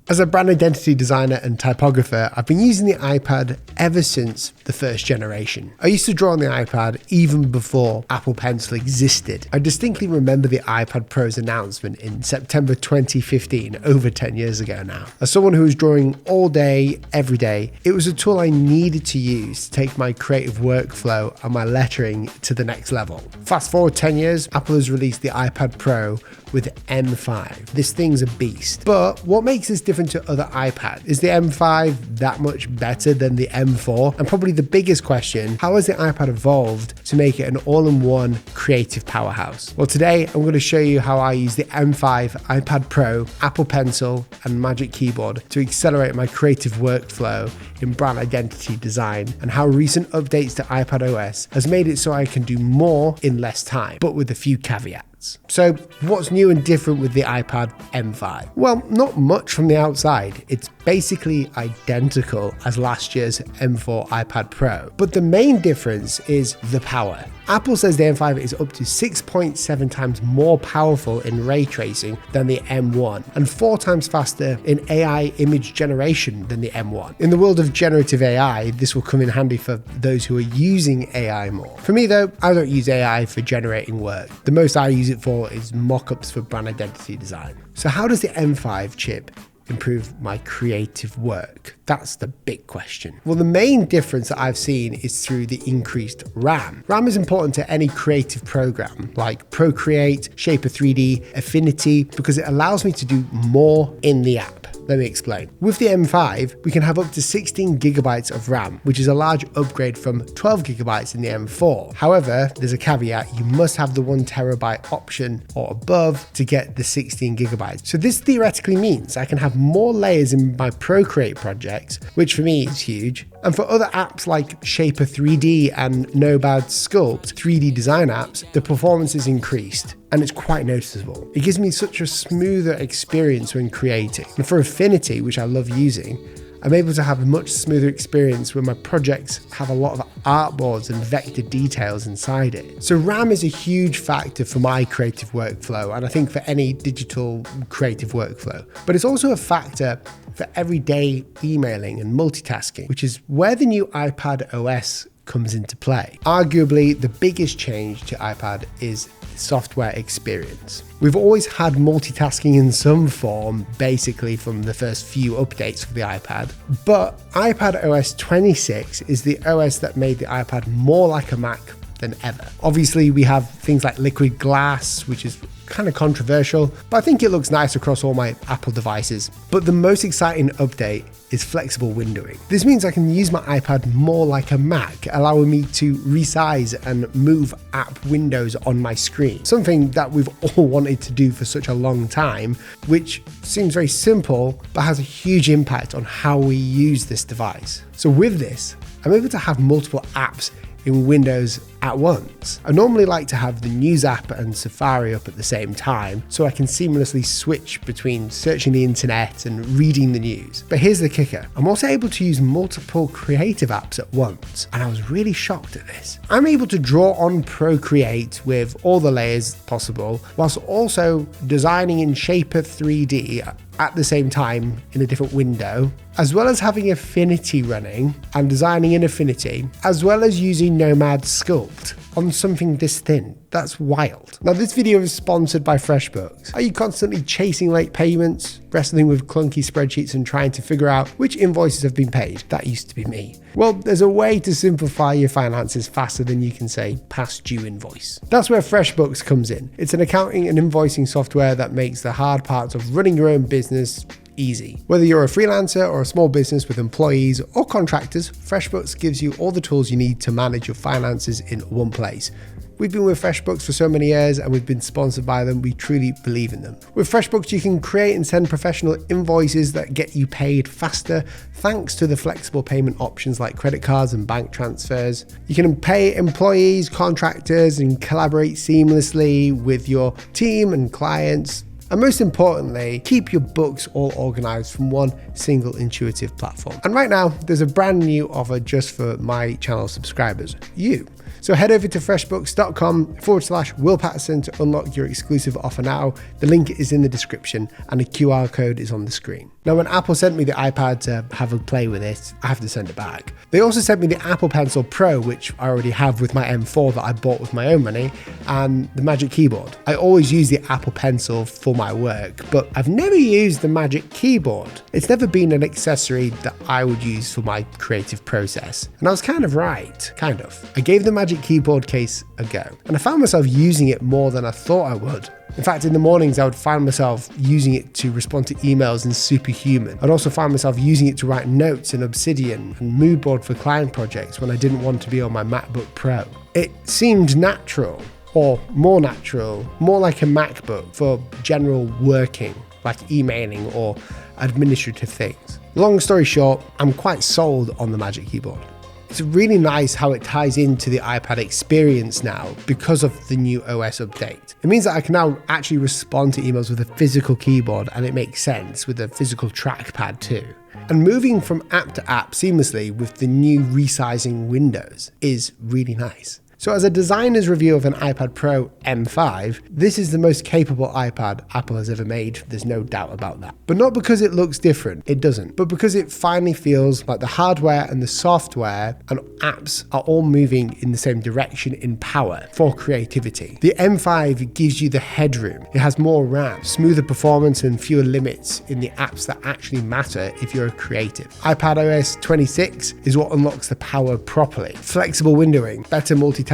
As a brand identity designer and typographer, I've been using the iPad ever since the first generation. I used to draw on the iPad even before Apple Pencil existed. I distinctly remember the iPad Pro's announcement in September 2015, over 10 years ago now. As someone who was drawing all day, every day, it was a tool I needed to use to take my creative workflow and my lettering to the next level. Fast forward 10 years, Apple has released the iPad Pro with M5. This thing's a beast. But what makes this different to other iPads? Is the M5 that much better than the M4? And probably the biggest question, how has the iPad evolved to make it an all-in-one creative powerhouse? Well, today I'm going to show you how I use the M5, iPad Pro, Apple Pencil, and Magic Keyboard to accelerate my creative workflow in brand identity design, and how recent updates to iPadOS has made it so I can do more in less time, but with a few caveats. So what's new and different with the iPad M5? Well, not much from the outside. It's basically identical as last year's M4 iPad Pro, but the main difference is the power. Apple says the M5 is up to 6.7 times more powerful in ray tracing than the M1 and 4 times faster in AI image generation than the M1. In the world of generative AI, this will come in handy for those who are using AI more. For me though, I don't use AI for generating work. The most I use it for is mock-ups for brand identity design. So how does the M5 chip improve my creative work? That's the big question. Well, the main difference that I've seen is through the increased RAM. RAM is important to any creative program like Procreate, Shaper 3D, Affinity, because it allows me to do more in the app. Let me explain. With the M5, we can have up to 16 gigabytes of RAM, which is a large upgrade from 12 gigabytes in the M4. However, there's a caveat, you must have the 1 terabyte option or above to get the 16 gigabytes. So this theoretically means I can have more layers in my Procreate projects, which for me is huge. And for other apps like Shaper 3D and Nobad Sculpt, 3D design apps, the performance is increased and it's quite noticeable. It gives me such a smoother experience when creating. And for Affinity, which I love using, I'm able to have a much smoother experience when my projects have a lot of artboards and vector details inside it. So RAM is a huge factor for my creative workflow, and I think for any digital creative workflow. But it's also a factor for everyday emailing and multitasking, which is where the new iPadOS comes into play. Arguably, the biggest change to iPad is software experience. We've always had multitasking in some form, basically from the first few updates for the iPad, but iPadOS 26 is the OS that made the iPad more like a Mac than ever. Obviously, we have things like liquid glass, which is kind of controversial, but I think it looks nice across all my Apple devices. But the most exciting update is flexible windowing. This means I can use my iPad more like a Mac, allowing me to resize and move app windows on my screen. Something that we've all wanted to do for such a long time, which seems very simple, but has a huge impact on how we use this device. So with this, I'm able to have multiple apps in Windows at once. I normally like to have the News app and Safari up at the same time so I can seamlessly switch between searching the internet and reading the news. But here's the kicker. I'm also able to use multiple creative apps at once, and I was really shocked at this. I'm able to draw on Procreate with all the layers possible, whilst also designing in Shaper 3D at the same time in a different window, as well as having Affinity running and designing in Affinity, as well as using Nomad Sculpt on something this thin. That's wild. Now, this video is sponsored by FreshBooks. Are you constantly chasing late payments, wrestling with clunky spreadsheets and trying to figure out which invoices have been paid? That used to be me. Well, there's a way to simplify your finances faster than you can say past due invoice. That's where FreshBooks comes in. It's an accounting and invoicing software that makes the hard parts of running your own business easy. Whether you're a freelancer or a small business with employees or contractors, FreshBooks gives you all the tools you need to manage your finances in one place. We've been with FreshBooks for so many years and we've been sponsored by them. We truly believe in them. With FreshBooks, you can create and send professional invoices that get you paid faster thanks to the flexible payment options like credit cards and bank transfers. You can pay employees, contractors, and collaborate seamlessly with your team and clients. And most importantly, keep your books all organized from one single intuitive platform. And right now, there's a brand new offer just for my channel subscribers, you. So head over to freshbooks.com/Will Patterson to unlock your exclusive offer now. The link is in the description and the QR code is on the screen. Now, when Apple sent me the iPad to have a play with it, I have to send it back. They also sent me the Apple Pencil Pro, which I already have with my M4 that I bought with my own money, and the Magic Keyboard. I always use the Apple Pencil for my work, but I've never used the Magic Keyboard. It's never been an accessory that I would use for my creative process. And I was kind of right, kind of. I gave the Magic Keyboard case a go, and I found myself using it more than I thought I would. In fact, in the mornings, I would find myself using it to respond to emails in Superhuman. I'd also find myself using it to write notes in Obsidian and mood board for client projects when I didn't want to be on my MacBook Pro. It seemed natural, or more natural, more like a MacBook for general working, like emailing or administrative things. Long story short, I'm quite sold on the Magic Keyboard. It's really nice how it ties into the iPad experience now because of the new OS update. It means that I can now actually respond to emails with a physical keyboard, and it makes sense with a physical trackpad too. And moving from app to app seamlessly with the new resizing windows is really nice. So as a designer's review of an iPad Pro M5, this is the most capable iPad Apple has ever made, there's no doubt about that. But not because it looks different, it doesn't, but because it finally feels like the hardware and the software and apps are all moving in the same direction in power for creativity. The M5 gives you the headroom, it has more RAM, smoother performance and fewer limits in the apps that actually matter if you're a creative. iPadOS 26 is what unlocks the power properly. Flexible windowing, better multitasking,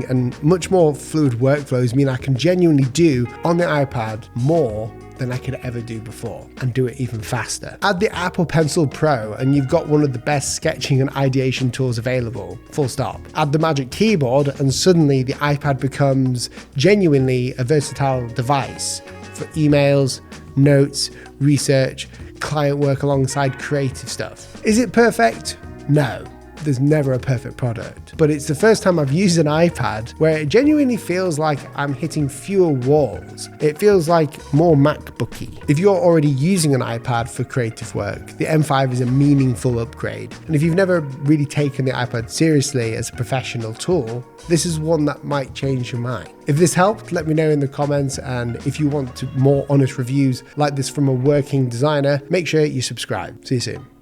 and much more fluid workflows mean I can genuinely do on the iPad more than I could ever do before, and do it even faster. Add the Apple Pencil Pro and you've got one of the best sketching and ideation tools available, full stop. Add the Magic Keyboard and suddenly the iPad becomes genuinely a versatile device for emails, notes, research, client work alongside creative stuff. Is it perfect? No. There's never a perfect product, but it's the first time I've used an iPad where it genuinely feels like I'm hitting fewer walls. It feels like more MacBooky. If you're already using an iPad for creative work, the M5 is a meaningful upgrade. And if you've never really taken the iPad seriously as a professional tool, this is one that might change your mind. If this helped, let me know in the comments, and if you want more honest reviews like this from a working designer, make sure you subscribe. See you soon.